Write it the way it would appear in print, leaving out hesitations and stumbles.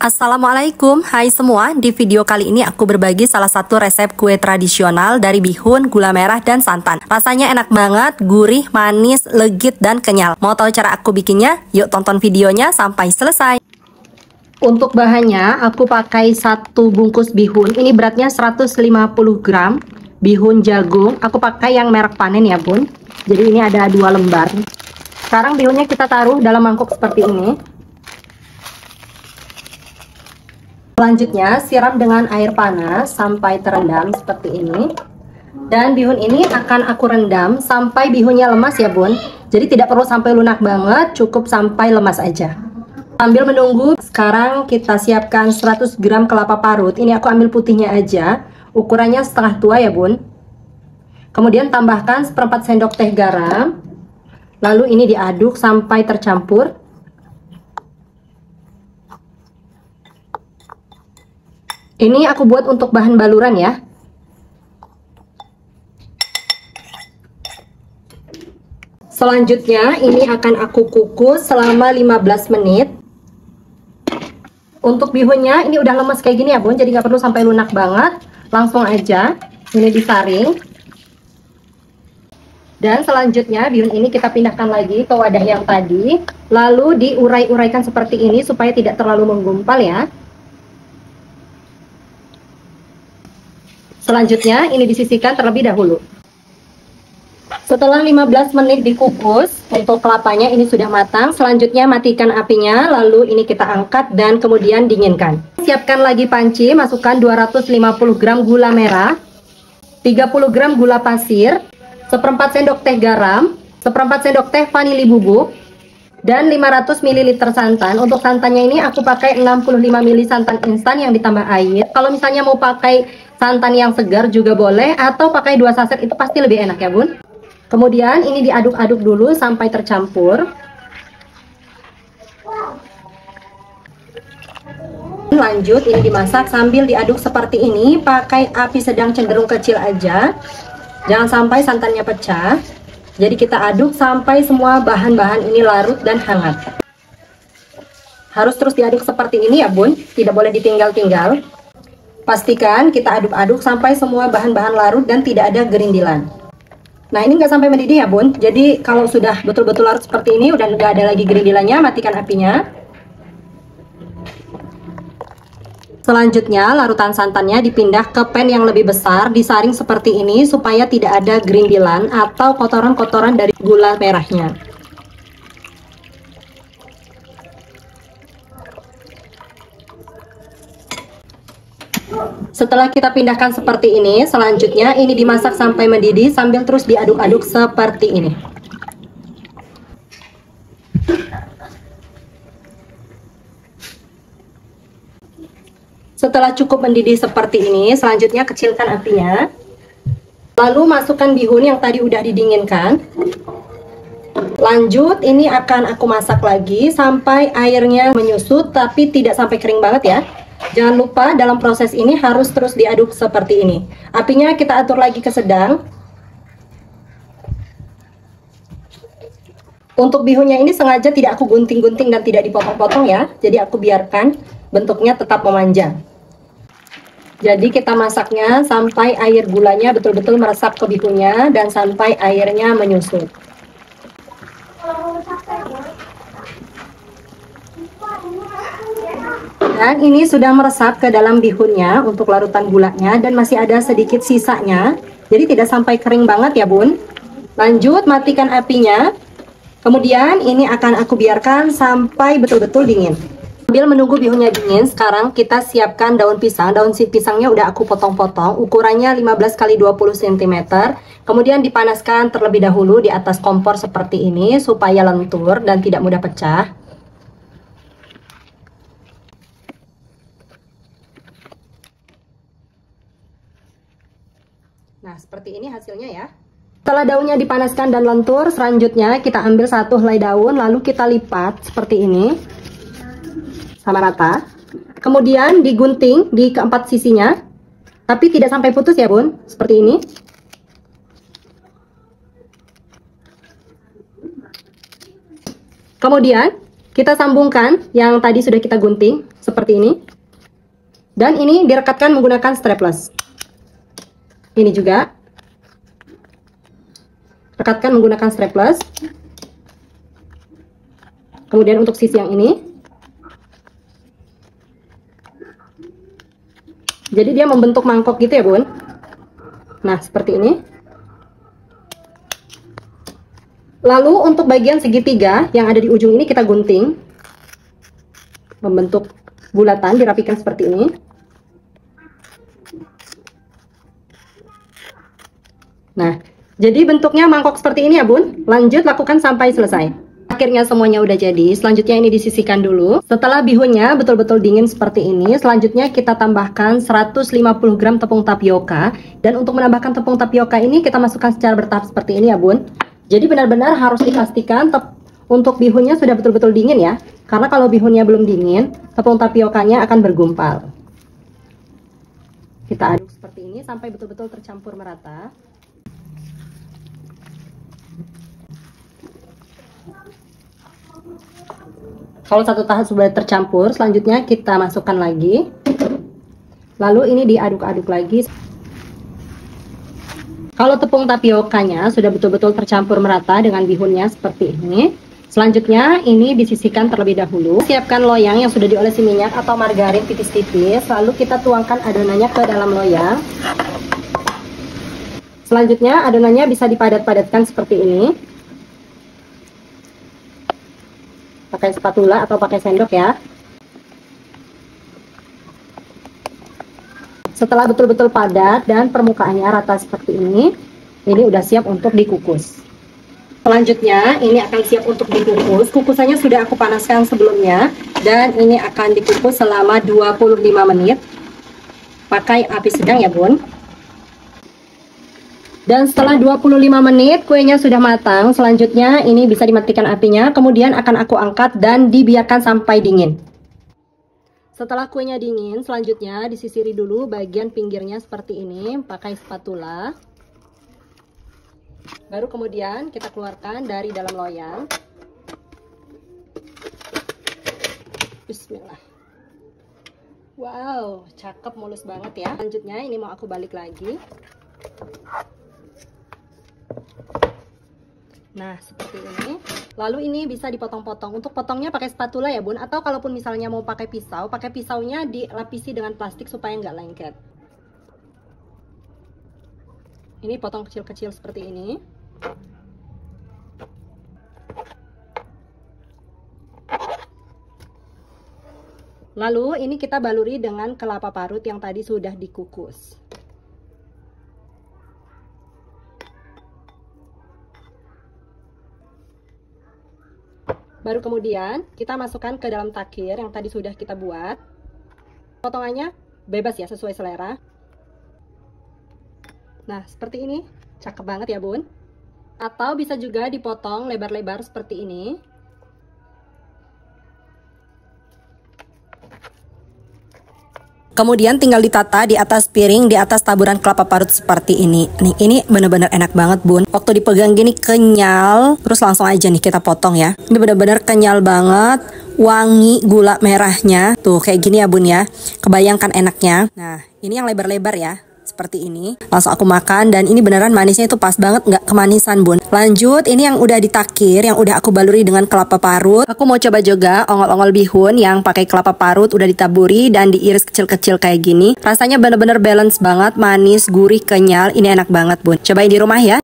Assalamualaikum, hai semua. Di video kali ini aku berbagi salah satu resep kue tradisional dari bihun, gula merah, dan santan. Rasanya enak banget, gurih, manis, legit, dan kenyal. Mau tahu cara aku bikinnya? Yuk tonton videonya sampai selesai. Untuk bahannya, aku pakai 1 bungkus bihun. Ini beratnya 150 gram. Bihun jagung, aku pakai yang merek Panen ya bun. Jadi ini ada 2 lembar. Sekarang bihunnya kita taruh dalam mangkuk seperti ini. Selanjutnya siram dengan air panas sampai terendam seperti ini. Dan bihun ini akan aku rendam sampai bihunnya lemas ya bun. Jadi tidak perlu sampai lunak banget, cukup sampai lemas aja. Sambil menunggu, sekarang kita siapkan 100 gram kelapa parut. Ini aku ambil putihnya aja, ukurannya setengah tua ya bun. Kemudian tambahkan 1/4 sendok teh garam. Lalu ini diaduk sampai tercampur. Ini aku buat untuk bahan baluran ya. Selanjutnya ini akan aku kukus selama 15 menit. Untuk bihunnya ini udah lemes kayak gini ya bun, jadi nggak perlu sampai lunak banget. Langsung aja ini disaring. Dan selanjutnya bihun ini kita pindahkan lagi ke wadah yang tadi. Lalu diurai-uraikan seperti ini supaya tidak terlalu menggumpal ya. Selanjutnya ini disisihkan terlebih dahulu. Setelah 15 menit dikukus, untuk kelapanya ini sudah matang. Selanjutnya matikan apinya, lalu ini kita angkat dan kemudian dinginkan. Siapkan lagi panci, masukkan 250 gram gula merah, 30 gram gula pasir, 1/4 sendok teh garam, 1/4 sendok teh vanili bubuk, dan 500 ml santan. Untuk santannya ini aku pakai 65 ml santan instan yang ditambah air. Kalau misalnya mau pakai santan yang segar juga boleh, atau pakai 2 saset itu pasti lebih enak ya bun. Kemudian ini diaduk-aduk dulu sampai tercampur. Lanjut ini dimasak sambil diaduk seperti ini, pakai api sedang cenderung kecil aja. Jangan sampai santannya pecah. Jadi kita aduk sampai semua bahan-bahan ini larut dan hangat. Harus terus diaduk seperti ini ya bun, tidak boleh ditinggal-tinggal. Pastikan kita aduk-aduk sampai semua bahan-bahan larut dan tidak ada gerindilan. Nah ini nggak sampai mendidih ya bun. Jadi kalau sudah betul-betul larut seperti ini, udah nggak ada lagi gerindilannya, matikan apinya. Selanjutnya larutan santannya dipindah ke pan yang lebih besar, disaring seperti ini supaya tidak ada gerindilan atau kotoran-kotoran dari gula merahnya. Setelah kita pindahkan seperti ini, selanjutnya ini dimasak sampai mendidih sambil terus diaduk-aduk seperti ini. Setelah cukup mendidih seperti ini, selanjutnya kecilkan apinya. Lalu masukkan bihun yang tadi udah didinginkan. Lanjut, ini akan aku masak lagi sampai airnya menyusut, tapi tidak sampai kering banget ya. Jangan lupa dalam proses ini harus terus diaduk seperti ini. Apinya kita atur lagi ke sedang. Untuk bihunnya ini sengaja tidak aku gunting-gunting dan tidak dipotong-potong ya. Jadi aku biarkan bentuknya tetap memanjang. Jadi kita masaknya sampai air gulanya betul-betul meresap ke bihunnya dan sampai airnya menyusut. Dan ini sudah meresap ke dalam bihunnya untuk larutan gulanya dan masih ada sedikit sisanya. Jadi tidak sampai kering banget ya bun. Lanjut matikan apinya. Kemudian ini akan aku biarkan sampai betul-betul dingin. Sambil menunggu bihunnya dingin, sekarang kita siapkan daun pisang. Daun pisangnya udah aku potong-potong, ukurannya 15 x 20 cm. Kemudian dipanaskan terlebih dahulu di atas kompor seperti ini supaya lentur dan tidak mudah pecah. Nah, seperti ini hasilnya ya. Setelah daunnya dipanaskan dan lentur, selanjutnya kita ambil 1 helai daun, lalu kita lipat seperti ini. Sama rata. Kemudian digunting di keempat sisinya. Tapi tidak sampai putus ya bun, seperti ini. Kemudian Kita sambungkan yang tadi sudah kita gunting seperti ini. Dan ini direkatkan menggunakan strapless. Ini juga rekatkan menggunakan strapless. Kemudian untuk sisi yang ini, jadi dia membentuk mangkok gitu ya bun. Nah seperti ini. Lalu untuk bagian segitiga yang ada di ujung ini kita gunting, membentuk bulatan, dirapikan seperti ini. Nah, jadi bentuknya mangkok seperti ini ya bun. Lanjut lakukan sampai selesai. Akhirnya semuanya udah jadi. Selanjutnya ini disisihkan dulu. Setelah bihunnya betul-betul dingin seperti ini, selanjutnya kita tambahkan 150 gram tepung tapioka. Dan untuk menambahkan tepung tapioka ini kita masukkan secara bertahap seperti ini ya bun. Jadi benar-benar harus dipastikan untuk bihunnya sudah betul-betul dingin ya. Karena kalau bihunnya belum dingin, tepung tapiokanya akan bergumpal. Kita aduk seperti ini sampai betul-betul tercampur merata. Kalau satu tahap sudah tercampur, selanjutnya kita masukkan lagi. Lalu ini diaduk-aduk lagi. Kalau tepung tapiokanya sudah betul-betul tercampur merata dengan bihunnya seperti ini, selanjutnya ini disisihkan terlebih dahulu. Siapkan loyang yang sudah diolesi minyak atau margarin tipis-tipis, lalu kita tuangkan adonannya ke dalam loyang. Selanjutnya adonannya bisa dipadat-padatkan seperti ini. Pakai spatula atau pakai sendok ya. Setelah betul-betul padat dan permukaannya rata seperti ini udah siap untuk dikukus. Selanjutnya ini akan siap untuk dikukus. Kukusannya sudah aku panaskan sebelumnya dan ini akan dikukus selama 25 menit. Pakai api sedang ya bun. Dan setelah 25 menit kuenya sudah matang, selanjutnya ini bisa dimatikan apinya, kemudian akan aku angkat dan dibiarkan sampai dingin. Setelah kuenya dingin, selanjutnya disisiri dulu bagian pinggirnya seperti ini, pakai spatula. Baru kemudian kita keluarkan dari dalam loyang. Bismillah. Wow, cakep, mulus banget ya. Selanjutnya ini mau aku balik lagi. Nah seperti ini. Lalu ini bisa dipotong-potong. Untuk potongnya pakai spatula ya bun, atau kalaupun misalnya mau pakai pisaunya dilapisi dengan plastik supaya nggak lengket. Ini potong kecil-kecil seperti ini. Lalu ini kita baluri dengan kelapa parut yang tadi sudah dikukus. Baru kemudian kita masukkan ke dalam takir yang tadi sudah kita buat. Potongannya bebas ya, sesuai selera. Nah seperti ini, cakep banget ya bun. Atau bisa juga dipotong lebar-lebar seperti ini. Kemudian tinggal ditata di atas piring, di atas taburan kelapa parut seperti ini. Nih, ini bener-bener enak banget bun. Waktu dipegang gini kenyal, terus langsung aja nih kita potong ya. Ini bener-bener kenyal banget, wangi gula merahnya. Tuh kayak gini ya bun ya. Kebayangkan enaknya. Nah, ini yang lebar-lebar ya. Seperti ini, langsung aku makan dan ini beneran manisnya itu pas banget, nggak kemanisan bun. Lanjut, ini yang udah ditakir, yang udah aku baluri dengan kelapa parut. Aku mau coba juga ongol-ongol bihun yang pakai kelapa parut udah ditaburi dan diiris kecil-kecil kayak gini. Rasanya bener-bener balance banget, manis, gurih, kenyal. Ini enak banget bun. Cobain di rumah ya.